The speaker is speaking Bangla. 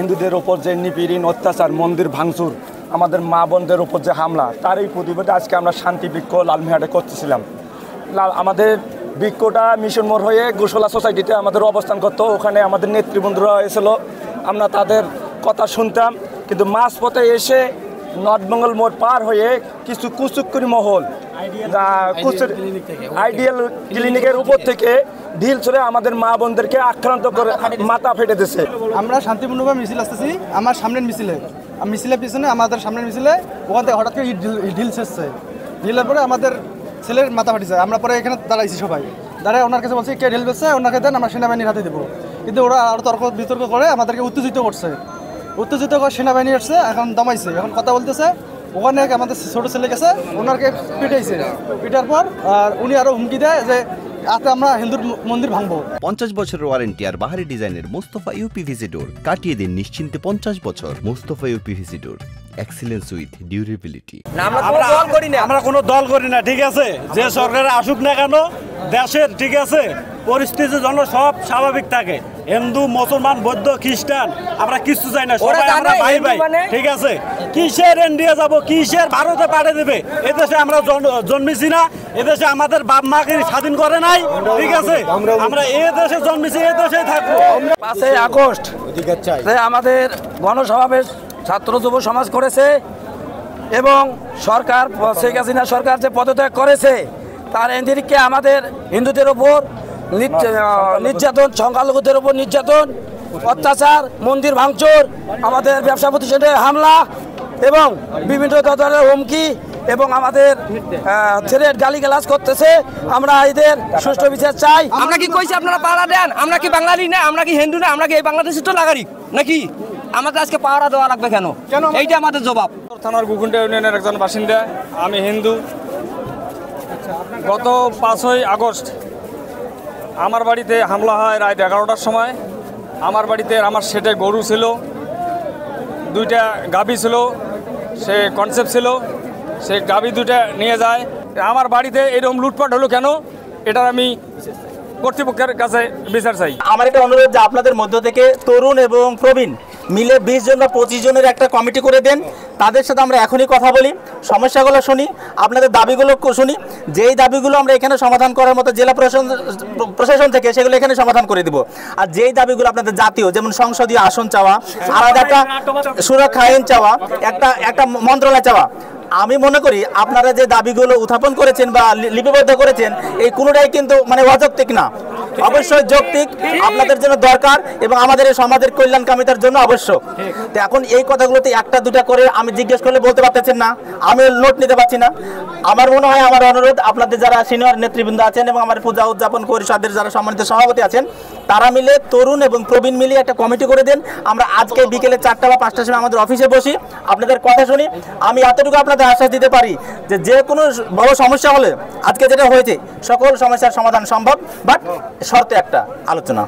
হিন্দুদের ওপর যে নিপীড়ন অত্যাচার, মন্দির ভাঙচুর, আমাদের মা বোনদের ওপর যে হামলা, তারই প্রতিবাদে আজকে আমরা শান্তি বৃক্ষ লালমিহাটে করতেছিলাম। আমাদের বৃক্ষটা মিশন মোড় হয়ে গোসলা সোসাইটিতে আমাদের অবস্থান করতো। ওখানে আমাদের নেতৃবৃন্দরা এসেছিল, আমরা তাদের কথা শুনতাম। কিন্তু মাঝপথে এসে নর্থ বেঙ্গল মোড় পার হয়ে কিছু কুচুক্কুরি মহল আইডিয়াল ক্লিনিকের উপর থেকে ঢিল ছড়ে আমাদের মা বোনদেরকে আক্রান্ত করে মাথা ফেটে দিচ্ছে। আমরা শান্তিপূর্ণভাবে মিছিল আসতেছি। আমার সামনের মিছিলের পিছনে আমাদের সামনের মিছিলে ওখান থেকে হঠাৎ করে ঢিল ছেড়ছে। ঢিলের পরে আমাদের ছেলের মাথা ফাটিছে। আমরা পরে এখানে দাঁড়াইছি, সবাই দাঁড়ায় ওনার কাছে বলছি কে ঢিল বেছে, ওনাকে দেন, আমরা সেনাবাহিনীর হাতে দেবো। কিন্তু ওরা আরও বিতর্ক করে আমাদেরকে উত্তেজিত করছে। উত্তেজিত করে সেনাবাহিনী আসছে, এখন দমাইছে, এখন কথা বলতেছে। ওখানে আমাদের ছোটো ছেলে গেছে, ওনাকে পিটাইছে। পিটার পর আর উনি আরও হুমকি দেয় যে আমরা হিন্দুর মন্দির ভাঙবো। 50 বছরের ওয়ারেন্টি আর বাহারি ডিজাইনের মুস্তফা ইউপিভিসি ডোর, কাটিয়ে দিন নিশ্চিন্তে 50 বছর। Mustafa uPVC door, excellence with durability. আমরা কোনো দল করি না, ঠিক আছে? যে সরকার আসুক না কেন দেশের, ঠিক আছে, পরিস্থিতির জন্য সব স্বাভাবিক থাকে। হিন্দু, মুসলমান, বৌদ্ধ, খ্রিস্টান আমরা কিছু চাই না, সবাই আমরা ভাই ভাই, ঠিক আছে? কিসের ইন্ডিয়া যাব, কিসের ভারতে পাঠিয়ে দেবে? এদেশে আমরা জন্মেছি না, এদেশে আমাদের বাপ মাকে স্বাধীন করে নাই, ঠিক আছে? আমরা এই দেশে জন্মেছি, এই দেশে থাকবো। 5ই আগস্ট আমাদের গণসমাবেশ ছাত্র যুব সমাজ করেছে এবং সরকার, শেখ হাসিনা সরকার যে পদত্যাগ করেছে তার এদিকে আমাদের হিন্দুদের ওপর নির্যাতন, সংখ্যালঘুদের ওপর নির্যাতন, অত্যাচার, মন্দির ভাঙচুর, আমাদের ব্যবসা প্রতিষ্ঠানে হামলা এবং বিভিন্ন ধরনের হুমকি এবং আমাদের ছেলের গালিগালাজ করতেছে। আমরা এদের সুষ্ঠু বিচার চাই। আমরা কি কইছি আপনারা পাহারা দেন? আমরা কি বাঙালি না? আমরা কি হিন্দু না? আমরা কি এই বাংলাদেশের তো নাগরিক নাকি? আমাদের আজকে পাহারা দেওয়া লাগবে কেন? এইটা আমাদের জবাব। থানার গুকুন্ডা ইউনিয়নের একজন বাসিন্দা, আমি হিন্দু। গত 5ই আগস্ট আমার বাড়িতে হামলা হয় রাত 11টার সময়। আমার বাড়িতে আমার শেডে গরু ছিল, 2টা গাভী ছিল, সে কনসেপ্ট ছিল, সে গাভী 2টা নিয়ে যায়। আমার বাড়িতে এরকম লুটপাট হলো কেন, এটার আমি কর্তৃপক্ষের কাছে বিচার চাই। আমার একটা অনুরোধ যে আপনাদের মধ্য থেকে তরুণ এবং প্রবীণ মিলে 20 জন বা 25 জনের একটা কমিটি করে দেন। তাদের সাথে আমরা এখনই কথা বলি, সমস্যাগুলো শুনি, আপনাদের দাবিগুলো শুনি। যেই দাবিগুলো আমরা এখানে সমাধান করার মতো জেলা প্রশাসন থেকে সেগুলো এখানে সমাধান করে দিব। আর যেই দাবিগুলো আপনাদের জাতীয়, যেমন সংসদীয় আসন চাওয়া, আলাদা একটা সুরক্ষা আইন চাওয়া, একটা মন্ত্রণালয় চাওয়া, আমি মনে করি আপনারা যে দাবিগুলো উত্থাপন করেছেন বা লিপিবদ্ধ করেছেন এই কোনোটাই কিন্তু অযৌক্তিক না, অবশ্যই যৌক্তিক, আপনাদের জন্য দরকার এবং আমাদের এই সমাজের কল্যাণ কামিতার জন্য আবশ্যক। তো এখন এই কথাগুলোতে একটা দুটা করে আমি জিজ্ঞেস করলে বলতে পারতেছেন না, আমি নোট নিতে পারছি না। আমার মনে হয়, আমার অনুরোধ, আপনাদের যারা সিনিয়র নেতৃবৃন্দ আছেন এবং আমার পূজা উদযাপন পরিষদের যারা সম্মানিত সভাপতি আছেন, তারা মিলে তরুণ এবং প্রবীণ মিলিয়ে একটা কমিটি করে দেন। আমরা আজকে বিকেলে 4টা বা 5টার সময় আমাদের অফিসে বসি, আপনাদের কথা শুনি। আমি এতটুকু আপনাদের আশ্বাস দিতে পারি যে কোনো বড় সমস্যা হলে আজকে যেটা হয়েছে সকল সমস্যার সমাধান সম্ভব, বাট শর্তে একটা আলোচনা।